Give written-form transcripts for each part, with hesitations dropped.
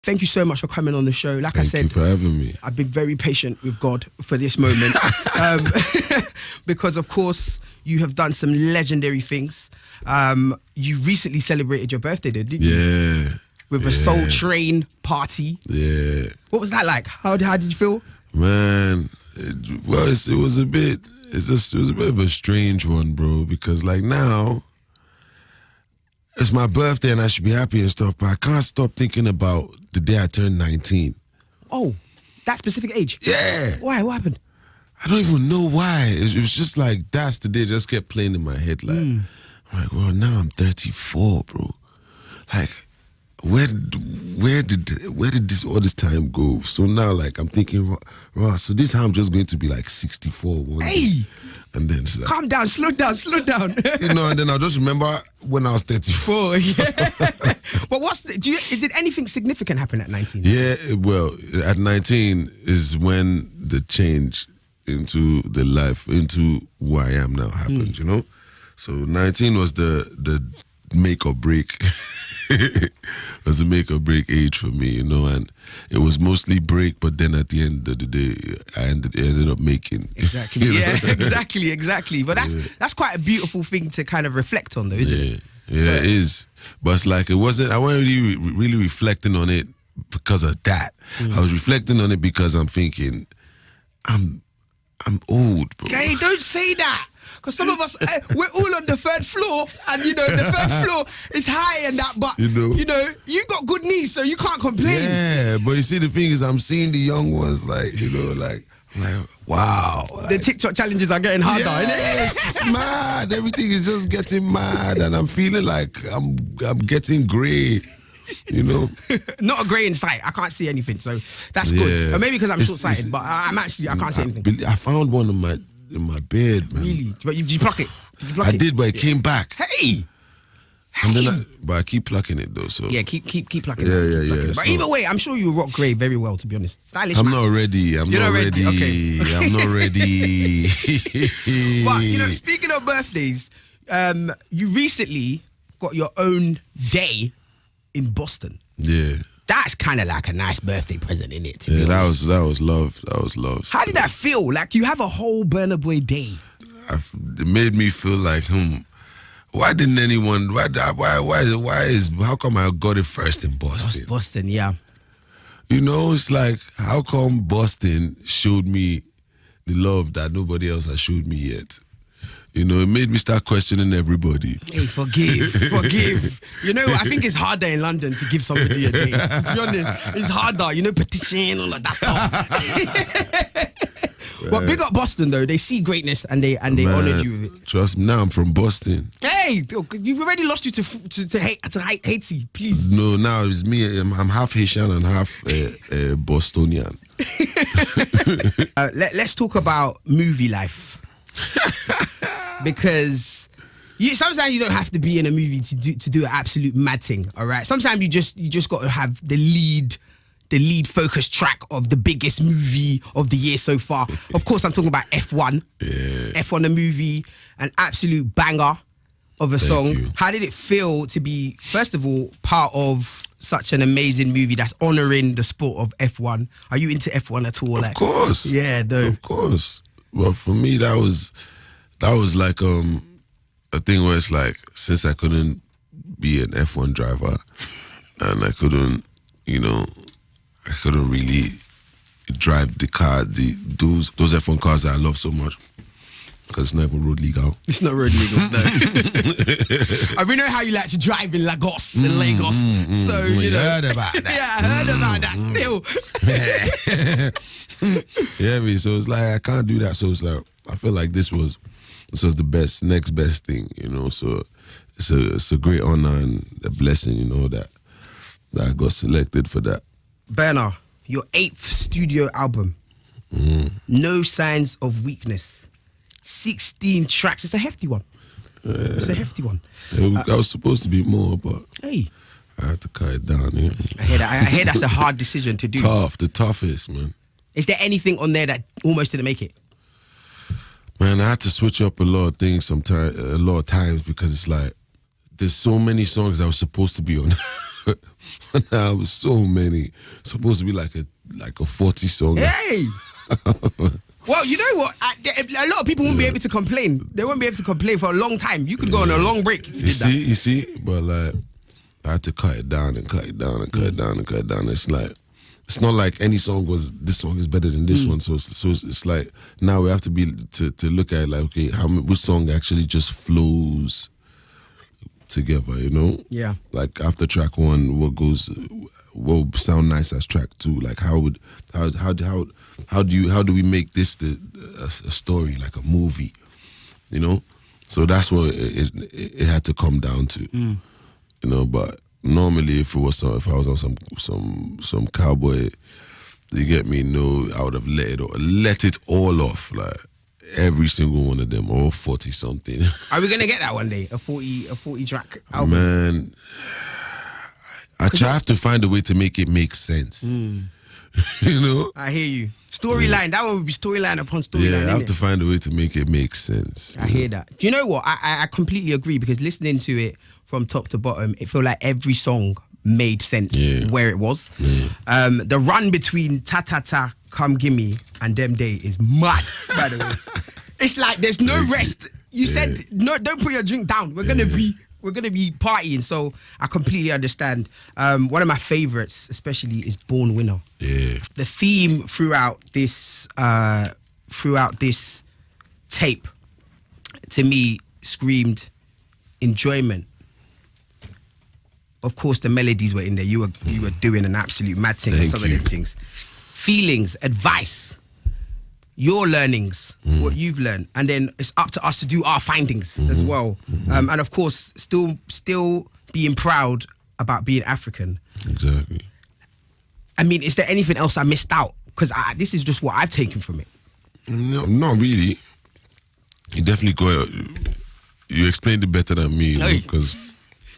Thank you so much for coming on the show. Like I said, thank you for having me. I've been very patient with God for this moment because, of course, you have done some legendary things. You recently celebrated your birthday, didn't you? Yeah. With a Soul Train party. Yeah. What was that like? How did you feel? Man, it was a bit of a strange one, bro, because like now it's my birthday and I should be happy and stuff, but I can't stop thinking about the day I turned 19. Oh, that specific age? Yeah. Why? What happened? I don't even know why. It was just like, that's the day, just kept playing in my head. Like, I'm like, well, now I'm 34, bro. Like, where did all this time go? So now, like, I'm thinking, raw. So this time I'm just going to be like 64 one day. And then it's like, calm down, slow down. You know, and then I'll just remember when I was 34. Yeah. But did anything significant happen at 19? Yeah, well, at 19 is when the change into the life, into who I am now happened, you know? So 19 was the make or break. It was a make or break age for me, you know, and it was mostly break, but then at the end of the day, I ended up making. Exactly. Yeah, exactly. But that's quite a beautiful thing to kind of reflect on, though, isn't it? Yeah, it is. But it's like, I wasn't really reflecting on it because of that. I was reflecting on it because I'm thinking, I'm old, bro. Hey, don't say that. Because some of us, we're all on the third floor, and you know the third floor is high and that, but you know you got good knees, so you can't complain. Yeah, but you see, the thing is, I'm seeing the young ones, like, you know, like, I'm like, wow. The TikTok challenges are getting harder, yes, it's mad. Everything is just getting mad, and I'm feeling like I'm getting grey. You know, not a grey in sight. I can't see anything, so that's good. Or maybe because I'm short-sighted, but I can't see anything. I found one in my bed, man. Really? But did you pluck it? I did, but it came back. Hey! And then but I keep plucking it though. So yeah, keep plucking it. Yeah. But either way, I'm sure you rock grey very well, to be honest. Stylish. I'm not ready. I'm not ready. Okay. I'm not ready. But you know, speaking of birthdays, you recently got your own day in Boston. Yeah. That's kind of like a nice birthday present, isn't it? Yeah, that was love. That was love. How did that feel? Like you have a whole Burna Boy day. It made me feel like, why didn't anyone? How come I got it first in Boston? Boston, yeah. You know, it's like, how come Boston showed me the love that nobody else has showed me yet? You know, it made me start questioning everybody. Hey, forgive. You know, I think it's harder in London to give somebody a day. To be honest, it's harder. You know, petition, all of that stuff. But big up Boston though. They see greatness and they honoured you with it. Trust me, now I'm from Boston. Hey, you've already lost you to Haiti, please. No, now it's me. I'm half Haitian and half Bostonian. Let's talk about movie life. Because sometimes you don't have to be in a movie to do an absolute mad thing, all right? Sometimes you just got to have the lead focus track of the biggest movie of the year so far. Of course, I'm talking about F1. Yeah. F1, the movie, an absolute banger of a song. You. How did it feel to be, first of all, part of such an amazing movie that's honouring the sport of F1? Are you into F1 at all? Of course. Yeah, though. Of course. Well, for me, that was like a thing where it's like, since I couldn't be an F1 driver and I couldn't really drive the car, those F1 cars that I love so much, because it's not even road legal. It's not road legal, no. We know how you like to drive in Lagos, so you know. Heard about that. Yeah, I heard about that still. Yeah, so it's like, I can't do that. So it's like, I feel like this was the next best thing, you know. So it's a great honor and a blessing, you know, that I got selected for that. Burna, your 8th studio album, No Signs of Weakness, 16 tracks. It's a hefty one. It's a hefty one. I was supposed to be more, but hey, I had to cut it down. Yeah. I hear that's a hard decision to do. The toughest, man. Is there anything on there that almost didn't make it? Man, I had to switch up a lot of things a lot of times, because it's like, there's so many songs that were supposed to be on Now was so many. Supposed to be like a 40 song. Hey. Well, you know what? A lot of people won't be able to complain. They won't be able to complain for a long time. You could go on a long break. You see, but like I had to cut it down and cut it down and cut it down and cut it down. It's like it's not like any song was this song is better than this one. So it's like now we have to be to look at it like, okay, which song actually just flows together, you know? Yeah. Like after track one, what will sound nice as track two? Like how do we make this a story, like a movie, you know? So that's what it had to come down to, you know. But normally, if I was on some cowboy, you get me? No, I would have let it all off, like every single one of them, all 40 something. Are we gonna get that one day? A 40 track album? Man, I have to find a way to make it make sense. You know? I hear you. Storyline, that one would be storyline upon storyline. Yeah, I have to find a way to make it make sense. I hear that. Do you know what? I completely agree, because listening to it from top to bottom, it felt like every song made sense where it was. Yeah. The run between Ta Ta Ta, Come Gimme and Them Day is mad, by the way. It's like there's no rest. You said, no, don't put your drink down. We're gonna be partying, so I completely understand. One of my favorites, especially, is Born Winner. Yeah. The theme throughout this tape, to me, screamed enjoyment. Of course, the melodies were in there. You were doing an absolute mad thing on some of the things. Feelings, advice, your learnings, what you've learned, and then it's up to us to do our findings as well. And of course, still being proud about being African. Exactly. I mean, is there anything else I missed out? Because this is just what I've taken from it. No, not really. You definitely you explained it better than me, because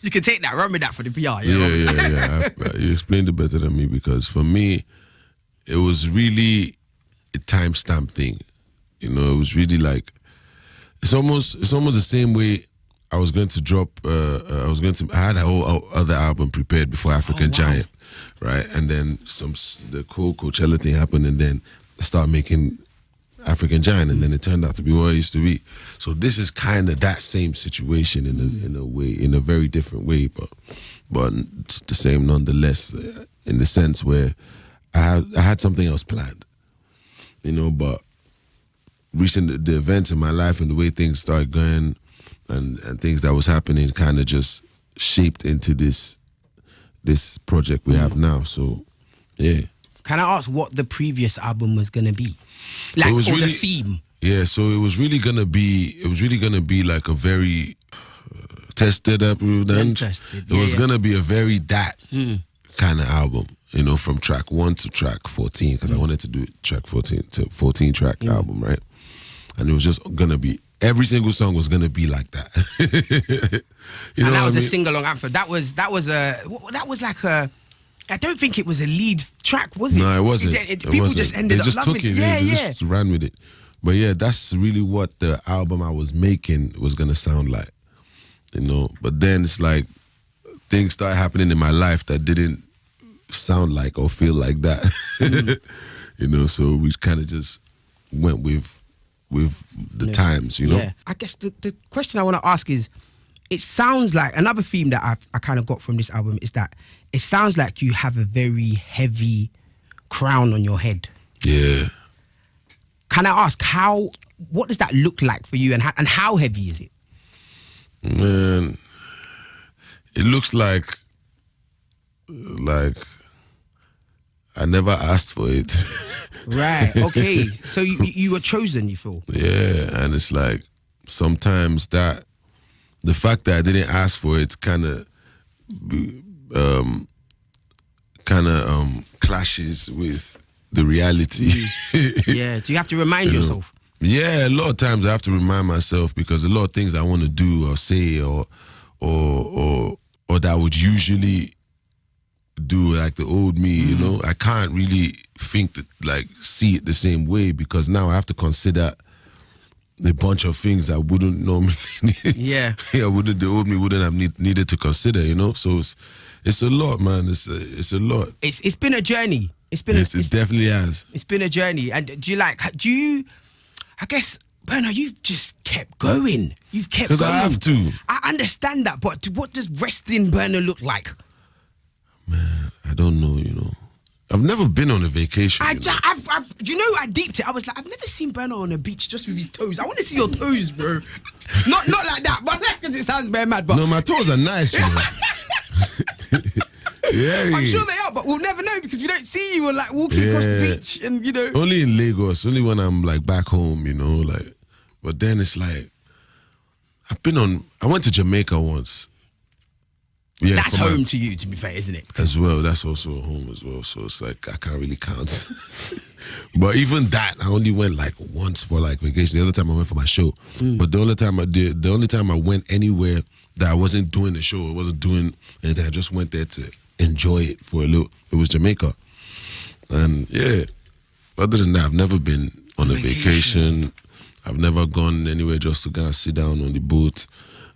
you can take that, run with that for the PR. Yeah. You explained it better than me, because for me, it was really a timestamp thing. You know, it was really like it's almost the same way I was going to drop. I had a whole other album prepared before African Giant, right? And then the Coachella thing happened, and then I started making African Giant, and then it turned out to be what it used to be. So this is kind of that same situation in a way, in a very different way, but it's the same nonetheless, in the sense where I had something else planned, you know. But the events in my life and the way things started going, and things that was happening, kind of just shaped into this project we have now. So yeah. Can I ask what the previous album was gonna be? Like, or the theme? Yeah, so it was really gonna be like a very tested up. Interested. It was gonna be a very kind of album, you know, from track 1 to track 14, because I wanted to do track 14 to 14 track album, right? And it was just gonna be, every single song was gonna be like that. You know, and that was a sing-along anthem. That was like a. I don't think it was a lead track, was it? No, it wasn't. People just ended up loving it. They just ran with it. But yeah, that's really what the album I was making was gonna sound like, you know. But then it's like things started happening in my life that didn't sound like or feel like that, you know. So we kind of just went with the times, you know. Yeah. I guess the question I want to ask is, it sounds like another theme that I kind of got from this album is that it sounds like you have a very heavy crown on your head. Yeah. Can I ask what does that look like for you, and how heavy is it? Man, it looks like I never asked for it. Right. Okay. So you were chosen, you feel? Yeah, and it's like sometimes that the fact that I didn't ask for it kind of clashes with the reality. Yeah. Do you have to remind yourself? Yeah, a lot of times I have to remind myself, because a lot of things I want to do or say or that I would usually do, like the old me, you know, I can't really see it the same way, because now I have to consider a bunch of things I wouldn't normally yeah the old me wouldn't have needed to consider, you know. So It's a lot, man. It's a lot. It's been a journey. It definitely has. It's been a journey. And I guess, Burna, you've just kept going. You've kept going. Because I have to. I understand that, but what does resting Burna look like? Man, I don't know, I've never been on a vacation. I deeped it. I was like, I've never seen Burna on a beach just with his toes. I want to see your toes, bro. not like that, but because it sounds very mad. But no, my toes are nice, Yeah, I'm sure they are, but we'll never know because we don't see you like walking across the beach and Only in Lagos, only when I'm like back home, But then it's like, I went to Jamaica once. Yeah, that's home to you, to be fair, isn't it? As well, that's also a home as well. So it's like I can't really count. But even that, I only went like once for like vacation. The other time I went for my show. But the only time I went anywhere that I wasn't doing the show, I wasn't doing anything. I just went there to enjoy it for a little. It was Jamaica, and yeah. Other than that, I've never been on a vacation. I've never gone anywhere just to go and sit down on the boat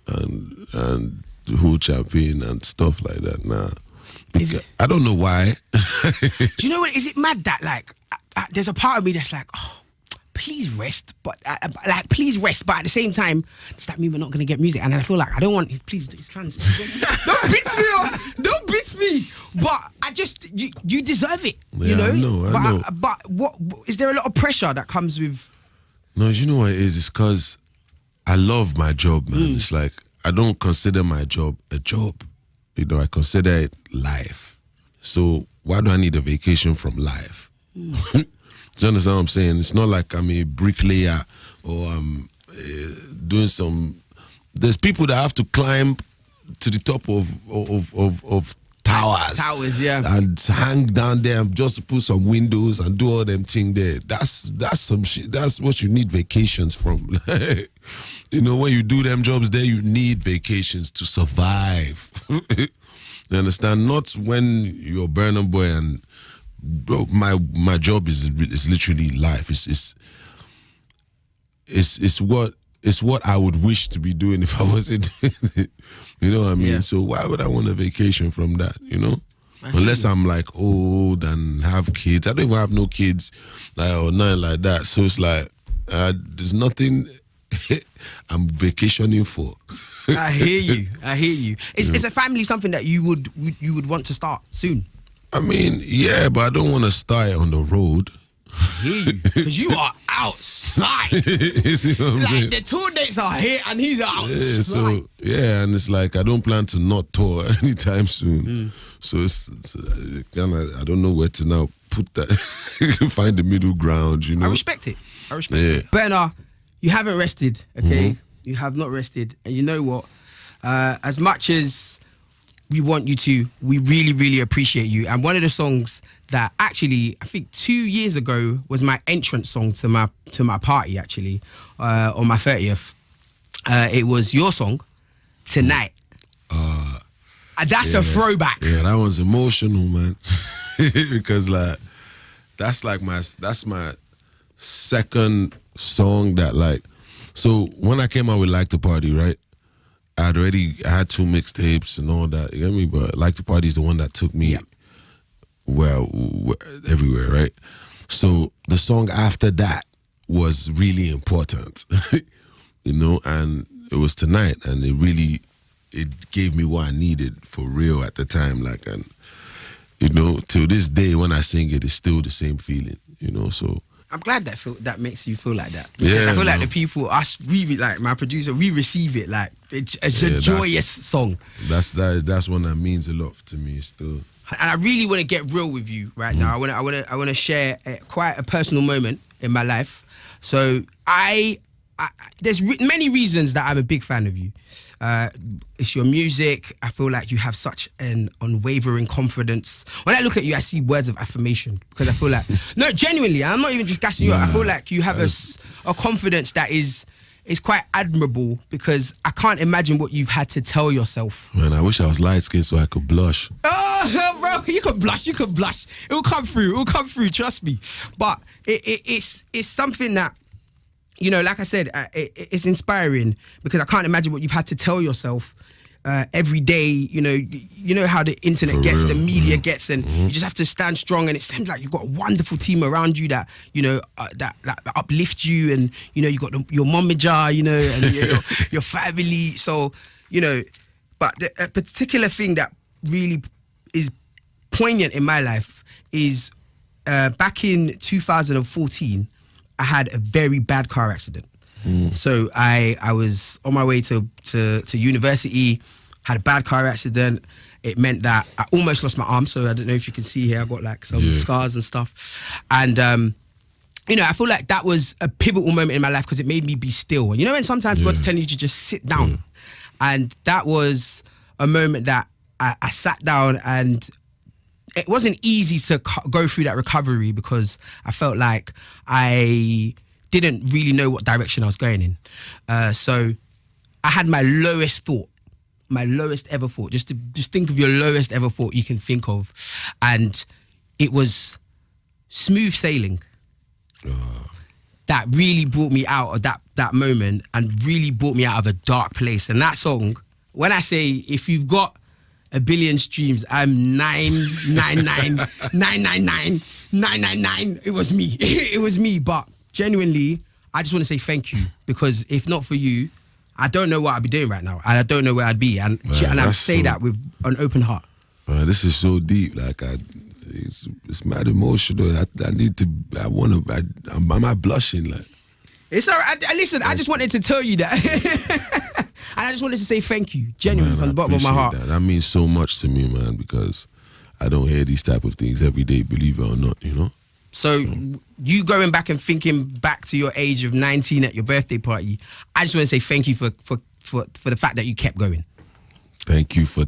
and who champagne and stuff like that. Nah, I don't know why. Do you know what? Is it mad that like there's a part of me that's like, oh, please rest, but please rest, but at the same time, does that mean we're not gonna get music? And I feel like I don't want. Please, his fans, don't beat me up. Don't beat me. But I just you deserve it. Yeah, I know. But what is there a lot of pressure that comes with? No, you know what it is? It's because I love my job, man. It's like I don't consider my job a job. I consider it life. So why do I need a vacation from life? Do you understand what I'm saying? It's not like I'm a bricklayer or I'm doing some. There's people that have to climb to the top of towers. Towers, yeah. And hang down there just to put some windows and do all them thing there. That's some shit. That's what you need vacations from. When you do them jobs there, you need vacations to survive. You understand? Not when you're Burna Boy and bro, my job is literally life. It's what I would wish to be doing if I wasn't doing it. You know what I mean? Yeah. So why would I want a vacation from that, Unless I'm like old and have kids. I don't even have no kids or nothing like that. So it's like there's nothing I'm vacationing for. I hear you. Is a family something that you would want to start soon? I mean, yeah, but I don't want to start it on the road. I hear you, because you are outside. You see what I'm saying? The tour dates are here and he's outside. And it's like I don't plan to not tour anytime soon. So it's kind of, I don't know where to now put that, find the middle ground, I respect it. It. Burna, you haven't rested, okay? You have not rested. And you know what? As much as we want you to, we really, really appreciate you. And one of the songs that actually, I think 2 years ago was my entrance song to my party, actually, on my 30th. It was your song, Tonight. That's a throwback. Yeah, that was emotional, man. Because that's my second song that so when I came out with Like the Party, right? I had 2 mixtapes and all that, you get me? But Like the Party is the one that took me everywhere, right? So the song after that was really important, and it was Tonight, and it gave me what I needed for real at the time, and till this day when I sing it, it's still the same feeling, so. I'm glad that makes you feel like that. Yeah, I feel like the people, we like my producer, we receive it like it's a joyous song. That's one that means a lot to me still. And I really want to get real with you right now. I want to share quite a personal moment in my life. So there's many reasons that I'm a big fan of you. It's your music. I feel like you have such an unwavering confidence. When I look at you, I see words of affirmation because I feel like, no, genuinely, I'm not even just gassing you up. I feel like you have a confidence that is quite admirable because I can't imagine what you've had to tell yourself. Man, I wish I was light-skinned so I could blush. Oh, bro, you could blush. It will come through, trust me. But it's something that, like I said, it's inspiring because I can't imagine what you've had to tell yourself every day. You know how the internet For gets, real. the media gets, and you just have to stand strong. And it seems like you've got a wonderful team around you that that uplift you, and you got your momager, and your family. So but a particular thing that really is poignant in my life is back in 2014, I had a very bad car accident. So I was on my way to university, had a bad car accident. It meant that I almost lost my arm. So I don't know if you can see here, I got like some scars and stuff. And I feel like that was a pivotal moment in my life because it made me be still. And when sometimes God's telling you to just sit down. And that was a moment that I sat down, and it wasn't easy to go through that recovery because I felt like I didn't really know what direction I was going in. So I had my lowest ever thought. Just think of your lowest ever thought you can think of. And it was smooth sailing. That really brought me out of that moment and really brought me out of a dark place. And that song, when I say if you've got 1 billion streams, I'm 999. It was me. It was me. But genuinely, I just want to say thank you, because if not for you, I don't know what I'd be doing right now, and I don't know where I'd be. And I say that with an open heart. This is so deep. Like it's mad emotional. Am I blushing? Like it's all right. Listen, I just wanted to tell you that, and I just wanted to say thank you, genuinely, from the bottom of my heart. That means so much to me, man, because I don't hear these type of things every day, believe it or not. So you going back and thinking back to your age of 19 at your birthday party, I just want to say thank you for the fact that you kept going. Thank you for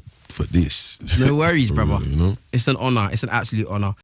this. No worries, brother. Real, It's an honor. It's an absolute honor.